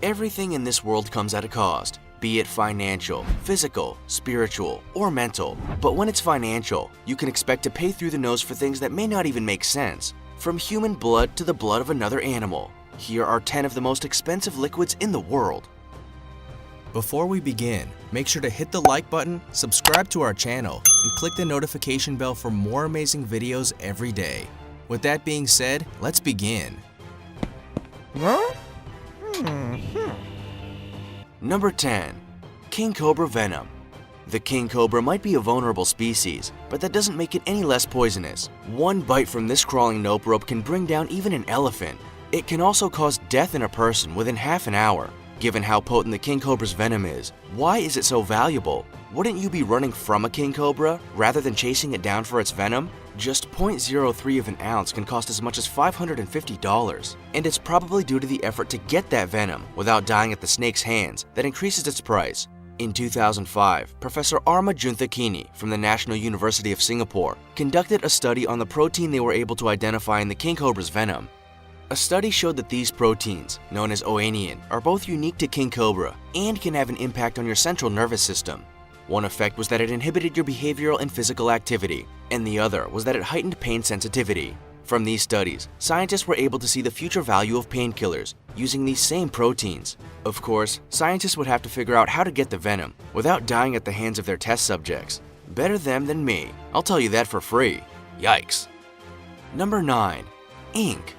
Everything in this world comes at a cost, be it financial, physical, spiritual, or mental. But when it's financial, you can expect to pay through the nose for things that may not even make sense. From human blood to the blood of another animal. Here are 10 of the most expensive liquids in the world. Before we begin, make sure to hit the like button, subscribe to our channel, and click the notification bell for more amazing videos every day. With that being said, let's begin. Number 10. King Cobra Venom. The king cobra might be a vulnerable species, but that doesn't make it any less poisonous. One bite from this crawling nope rope can bring down even an elephant. It can also cause death in a person within half an hour. Given how potent the king cobra's venom is, why is it so valuable? Wouldn't you be running from a king cobra rather than chasing it down for its venom? Just 0.03 of an ounce can cost as much as $550, and it's probably due to the effort to get that venom without dying at the snake's hands that increases its price. In 2005, Professor Arma Junthakini from the National University of Singapore conducted a study on the protein they were able to identify in the king cobra's venom. A study showed that these proteins, known as oanin, are both unique to king cobra and can have an impact on your central nervous system. One effect was that it inhibited your behavioral and physical activity, and the other was that it heightened pain sensitivity. From these studies, scientists were able to see the future value of painkillers using these same proteins. Of course, scientists would have to figure out how to get the venom without dying at the hands of their test subjects. Better them than me, I'll tell you that for free. Yikes. Number 9. Ink.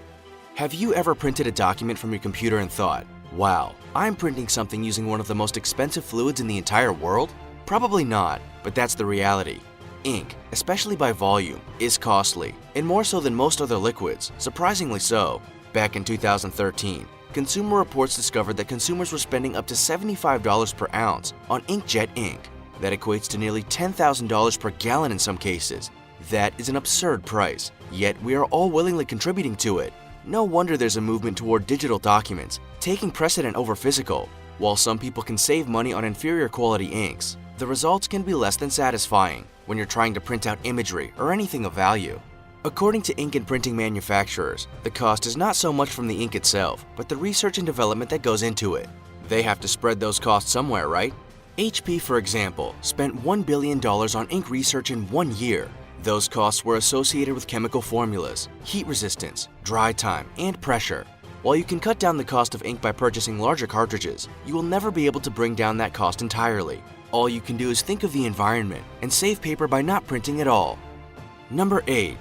Have you ever printed a document from your computer and thought, wow, I'm printing something using one of the most expensive fluids in the entire world? Probably not, but that's the reality. Ink, especially by volume, is costly, and more so than most other liquids, surprisingly so. Back in 2013, Consumer Reports discovered that consumers were spending up to $75 per ounce on inkjet ink. That equates to nearly $10,000 per gallon in some cases. That is an absurd price, yet we are all willingly contributing to it. No wonder there's a movement toward digital documents, taking precedent over physical. While some people can save money on inferior quality inks, the results can be less than satisfying when you're trying to print out imagery or anything of value. According to ink and printing manufacturers, the cost is not so much from the ink itself, but the research and development that goes into it. They have to spread those costs somewhere, right? HP, for example, spent $1 billion on ink research in 1 year. Those costs were associated with chemical formulas, heat resistance, dry time, and pressure. While you can cut down the cost of ink by purchasing larger cartridges, you will never be able to bring down that cost entirely. All you can do is think of the environment and save paper by not printing at all. Number 8.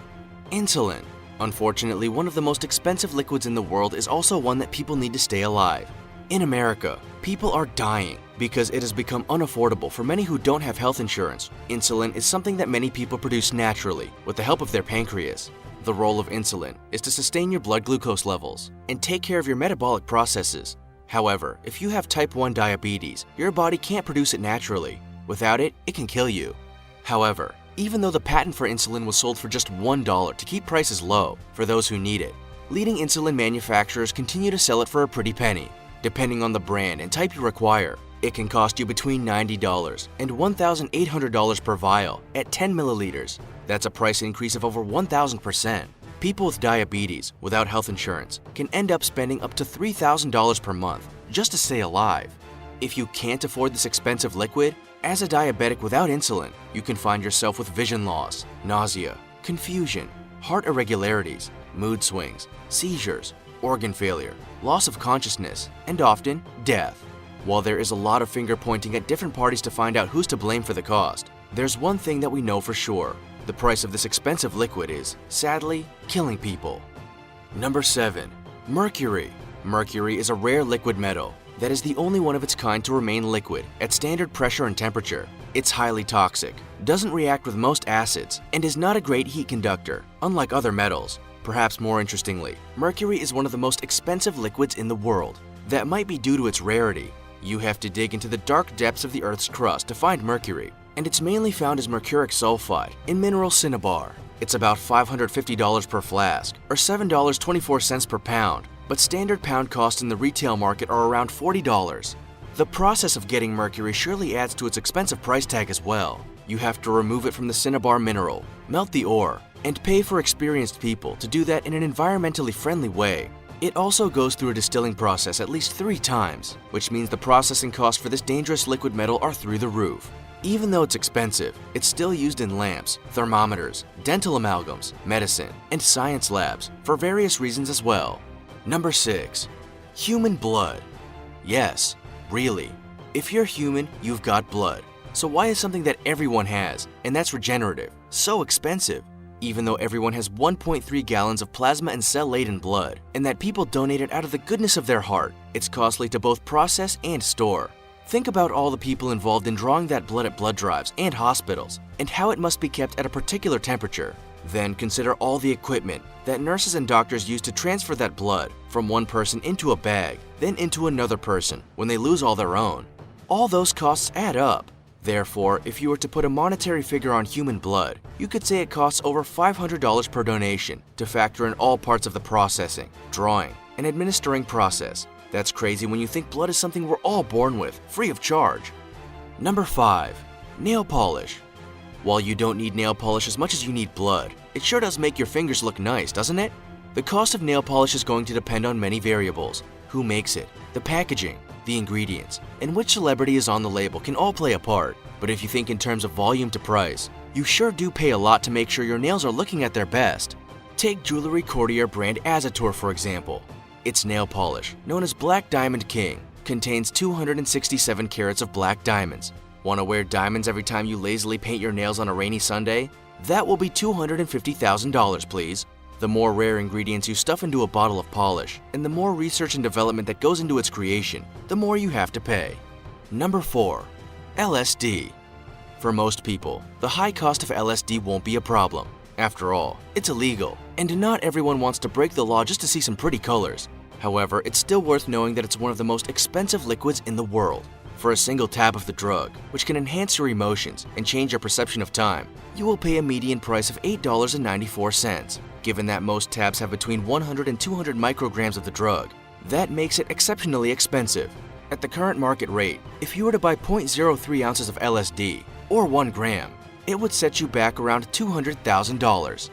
Insulin. Unfortunately, one of the most expensive liquids in the world is also one that people need to stay alive. In America, people are dying because it has become unaffordable for many who don't have health insurance. Insulin is something that many people produce naturally with the help of their pancreas. The role of insulin is to sustain your blood glucose levels and take care of your metabolic processes. However, if you have type 1 diabetes, your body can't produce it naturally. Without it, it can kill you. However, even though the patent for insulin was sold for just $1 to keep prices low for those who need it, leading insulin manufacturers continue to sell it for a pretty penny. Depending on the brand and type you require, it can cost you between $90 and $1,800 per vial at 10 milliliters. That's a price increase of over 1,000%. People with diabetes without health insurance can end up spending up to $3,000 per month just to stay alive. If you can't afford this expensive liquid, as a diabetic without insulin, you can find yourself with vision loss, nausea, confusion, heart irregularities, mood swings, seizures, organ failure, loss of consciousness, and often death. While there is a lot of finger pointing at different parties to find out who's to blame for the cost, there's one thing that we know for sure. The price of this expensive liquid is, sadly, killing people. Number 7. Mercury. Mercury is a rare liquid metal that is the only one of its kind to remain liquid at standard pressure and temperature. It's highly toxic, doesn't react with most acids, and is not a great heat conductor, unlike other metals. Perhaps more interestingly, mercury is one of the most expensive liquids in the world. That might be due to its rarity. You have to dig into the dark depths of the Earth's crust to find mercury, and it's mainly found as mercuric sulfide in mineral cinnabar. It's about $550 per flask, or $7.24 per pound, but standard pound costs in the retail market are around $40. The process of getting mercury surely adds to its expensive price tag as well. You have to remove it from the cinnabar mineral, melt the ore, and pay for experienced people to do that in an environmentally friendly way. It also goes through a distilling process at least 3 times, which means the processing costs for this dangerous liquid metal are through the roof. Even though it's expensive, it's still used in lamps, thermometers, dental amalgams, medicine, and science labs for various reasons as well. Number 6. Human blood. Yes, really. If you're human, you've got blood. So why is something that everyone has, and that's regenerative, so expensive? Even though everyone has 1.3 gallons of plasma and cell-laden blood, and that people donate it out of the goodness of their heart, it's costly to both process and store. Think about all the people involved in drawing that blood at blood drives and hospitals, and how it must be kept at a particular temperature. Then consider all the equipment that nurses and doctors use to transfer that blood from one person into a bag, then into another person when they lose all their own. All those costs add up. Therefore, if you were to put a monetary figure on human blood, you could say it costs over $500 per donation to factor in all parts of the processing, drawing, and administering process. That's crazy when you think blood is something we're all born with, free of charge. Number 5. Nail polish. While you don't need nail polish as much as you need blood, it sure does make your fingers look nice, doesn't it? The cost of nail polish is going to depend on many variables. Who makes it, the packaging, the ingredients, and which celebrity is on the label can all play a part. But if you think in terms of volume to price, you sure do pay a lot to make sure your nails are looking at their best. Take Jewelry Courtier brand Azator for example. Its nail polish, known as Black Diamond King, contains 267 carats of black diamonds. Want to wear diamonds every time you lazily paint your nails on a rainy Sunday? That will be $250,000, please. The more rare ingredients you stuff into a bottle of polish, and the more research and development that goes into its creation, the more you have to pay. Number 4. LSD. For most people, the high cost of LSD won't be a problem. After all, it's illegal, and not everyone wants to break the law just to see some pretty colors. However, it's still worth knowing that it's one of the most expensive liquids in the world. For a single tab of the drug, which can enhance your emotions and change your perception of time, you will pay a median price of $8.94. Given that most tabs have between 100 and 200 micrograms of the drug, that makes it exceptionally expensive. At the current market rate, if you were to buy 0.03 ounces of LSD, or 1 gram, it would set you back around $200,000.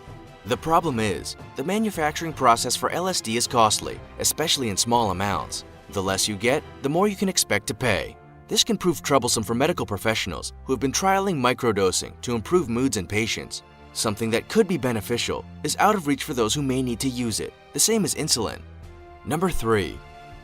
The problem is, the manufacturing process for LSD is costly, especially in small amounts. The less you get, the more you can expect to pay. This can prove troublesome for medical professionals who have been trialing microdosing to improve moods in patients. Something that could be beneficial is out of reach for those who may need to use it, the same as insulin. Number 3.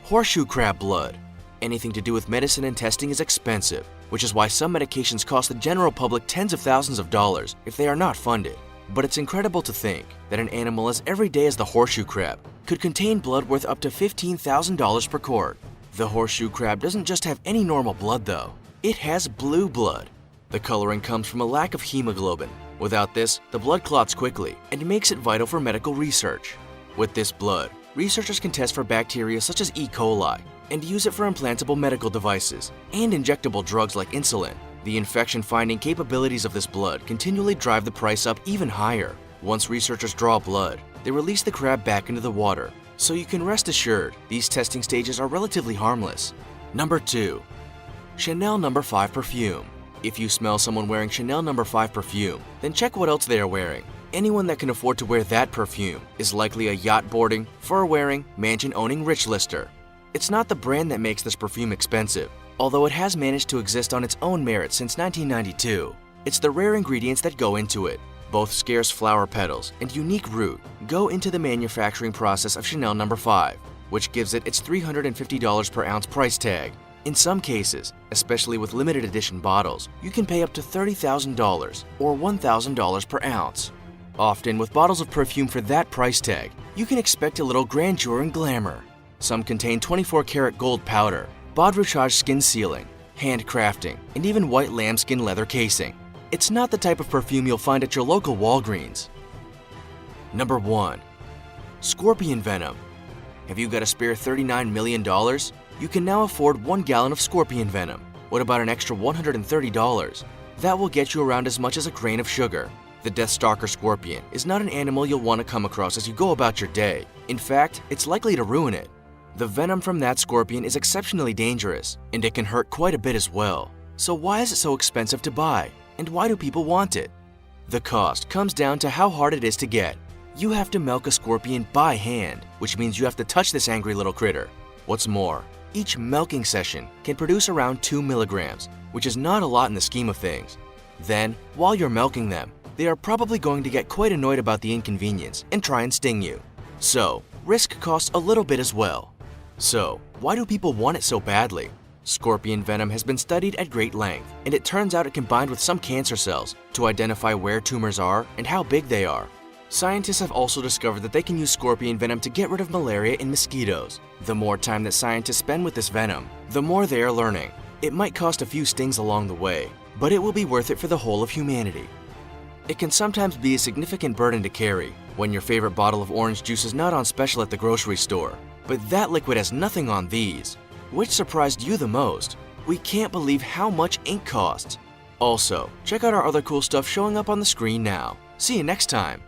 Horseshoe crab blood. Anything to do with medicine and testing is expensive, which is why some medications cost the general public tens of thousands of dollars if they are not funded. But it's incredible to think that an animal as everyday as the horseshoe crab could contain blood worth up to $15,000 per quart. The horseshoe crab doesn't just have any normal blood though, it has blue blood. The coloring comes from a lack of hemoglobin. Without this, the blood clots quickly and makes it vital for medical research. With this blood, researchers can test for bacteria such as E. coli and use it for implantable medical devices and injectable drugs like insulin. The infection-finding capabilities of this blood continually drive the price up even higher. Once researchers draw blood, they release the crab back into the water, so you can rest assured these testing stages are relatively harmless. Number 2. Chanel No. 5 perfume. If you smell someone wearing Chanel No. 5 perfume, then check what else they are wearing. Anyone that can afford to wear that perfume is likely a yacht-boarding, fur-wearing, mansion-owning rich lister. It's not the brand that makes this perfume expensive, although it has managed to exist on its own merit since 1992. It's the rare ingredients that go into it. Both scarce flower petals and unique root go into the manufacturing process of Chanel No. 5, which gives it its $350 per ounce price tag. In some cases, especially with limited edition bottles, you can pay up to $30,000 or $1,000 per ounce. Often, with bottles of perfume for that price tag, you can expect a little grandeur and glamour. Some contain 24-karat gold powder, Baudrillage skin sealing, handcrafting, and even white lambskin leather casing. It's not the type of perfume you'll find at your local Walgreens. Number 1. Scorpion venom. Have you got a spare $39 million? You can now afford 1 gallon of scorpion venom. What about an extra $130? That will get you around as much as a grain of sugar. The Deathstalker scorpion is not an animal you'll want to come across as you go about your day. In fact, it's likely to ruin it. The venom from that scorpion is exceptionally dangerous, and it can hurt quite a bit as well. So why is it so expensive to buy? And why do people want it? The cost comes down to how hard it is to get. You have to milk a scorpion by hand, which means you have to touch this angry little critter. What's more, each milking session can produce around 2 milligrams, which is not a lot in the scheme of things. Then, while you're milking them, they are probably going to get quite annoyed about the inconvenience and try and sting you. So, risk costs a little bit as well. So, why do people want it so badly? Scorpion venom has been studied at great length, and it turns out it combined with some cancer cells to identify where tumors are and how big they are. Scientists have also discovered that they can use scorpion venom to get rid of malaria in mosquitoes. The more time that scientists spend with this venom, the more they are learning. It might cost a few stings along the way, but it will be worth it for the whole of humanity. It can sometimes be a significant burden to carry when your favorite bottle of orange juice is not on special at the grocery store, but that liquid has nothing on these. Which surprised you the most? We can't believe how much ink costs. Also, check out our other cool stuff showing up on the screen now. See you next time!